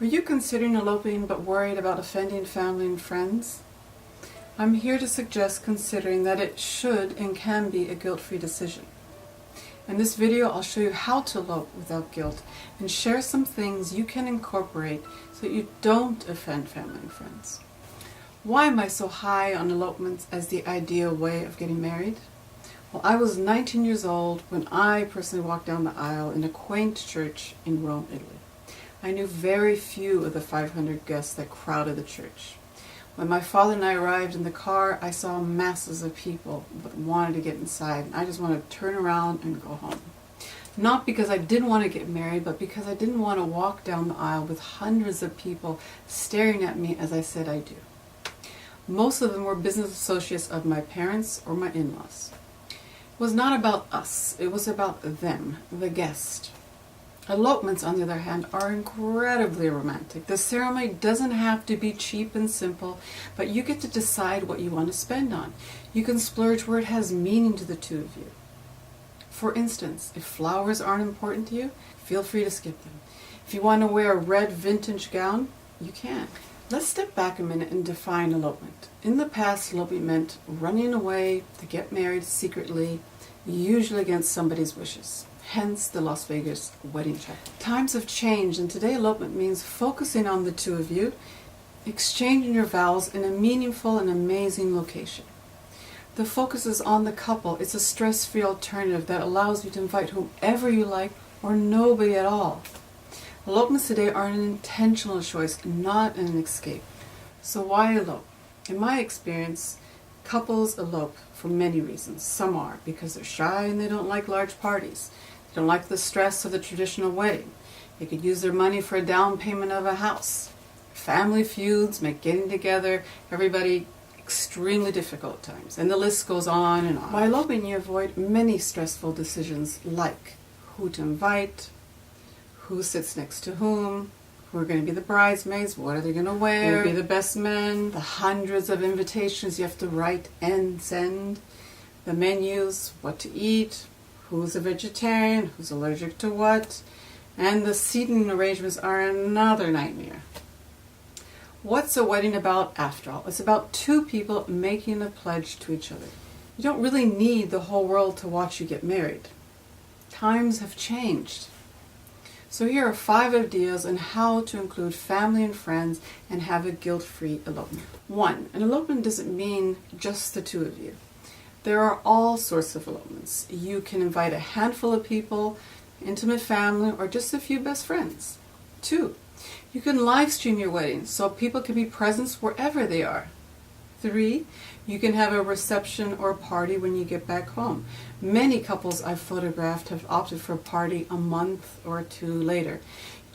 Are you considering eloping but worried about offending family and friends? I'm here to suggest considering that it should and can be a guilt-free decision. In this video, I'll show you how to elope without guilt and share some things you can incorporate so that you don't offend family and friends. Why am I so high on elopements as the ideal way of getting married? Well, I was 19 years old when I personally walked down the aisle in a quaint church in Rome, Italy. I knew very few of the 500 guests that crowded the church. When my father and I arrived in the car, I saw masses of people that wanted to get inside, and I just wanted to turn around and go home. Not because I didn't want to get married, but because I didn't want to walk down the aisle with hundreds of people staring at me as I said I do. Most of them were business associates of my parents or my in-laws. It was not about us, it was about them, the guest. Elopements, on the other hand, are incredibly romantic. The ceremony doesn't have to be cheap and simple, but you get to decide what you want to spend on. You can splurge where it has meaning to the two of you. For instance, if flowers aren't important to you, feel free to skip them. If you want to wear a red vintage gown, you can. Let's step back a minute and define elopement. In the past, elopement meant running away to get married secretly, usually against somebody's wishes. Hence the Las Vegas wedding chapter. Times have changed, and today elopement means focusing on the two of you, exchanging your vows in a meaningful and amazing location. The focus is on the couple. It's a stress-free alternative that allows you to invite whomever you like or nobody at all. Elopements today are an intentional choice, not an escape. So why elope? In my experience, couples elope for many reasons. Some are because they're shy and they don't like large parties. They don't like the stress of the traditional wedding. They could use their money for a down payment of a house. Family feuds make getting together, everybody, extremely difficult at times. And the list goes on and on. By eloping, you avoid many stressful decisions like who to invite, who sits next to whom, who are going to be the bridesmaids, what are they going to wear, who will be the best men, the hundreds of invitations you have to write and send, the menus, what to eat, who's a vegetarian, who's allergic to what, and the seating arrangements are another nightmare. What's a wedding about after all? It's about two people making a pledge to each other. You don't really need the whole world to watch you get married. Times have changed. So here are 5 ideas on how to include family and friends and have a guilt-free elopement. 1. An elopement doesn't mean just the two of you. There are all sorts of elopements. You can invite a handful of people, intimate family, or just a few best friends. 2. You can live stream your wedding so people can be present wherever they are. 3. You can have a reception or a party when you get back home. Many couples I've photographed have opted for a party a month or 2 later.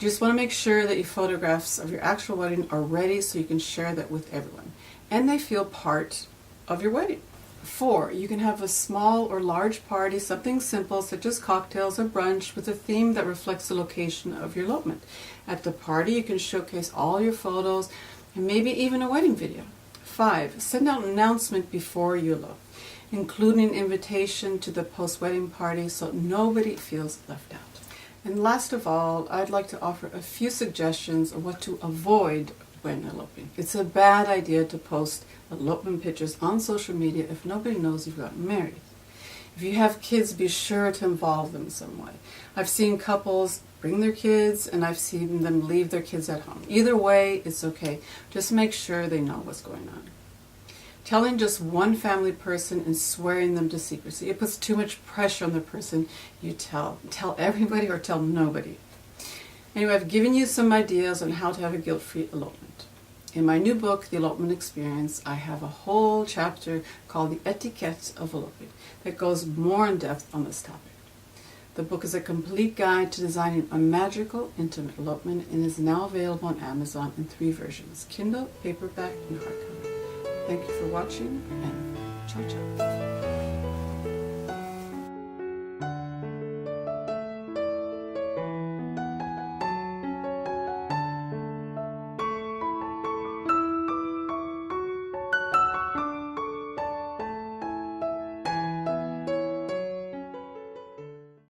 You just want to make sure that your photographs of your actual wedding are ready so you can share that with everyone. And they feel part of your wedding. 4. You can have a small or large party, something simple such as cocktails or brunch with a theme that reflects the location of your elopement. At the party, you can showcase all your photos and maybe even a wedding video. 5. Send out an announcement before you elope, including an invitation to the post-wedding party so nobody feels left out. And last of all, I'd like to offer a few suggestions of what to avoid when eloping. It's a bad idea to post elopement pictures on social media if nobody knows you've gotten married. If you have kids, be sure to involve them in some way. I've seen couples bring their kids, and I've seen them leave their kids at home. Either way, it's okay. Just make sure they know what's going on. Telling just one family person and swearing them to secrecy, it puts too much pressure on the person you tell. Tell everybody or tell nobody. Anyway, I've given you some ideas on how to have a guilt-free elopement. In my new book, The Elopement Experience, I have a whole chapter called The Etiquette of Eloping that goes more in depth on this topic. The book is a complete guide to designing a magical, intimate elopement and is now available on Amazon in 3 versions: Kindle, paperback, and hardcover. Thank you for watching, and ciao ciao.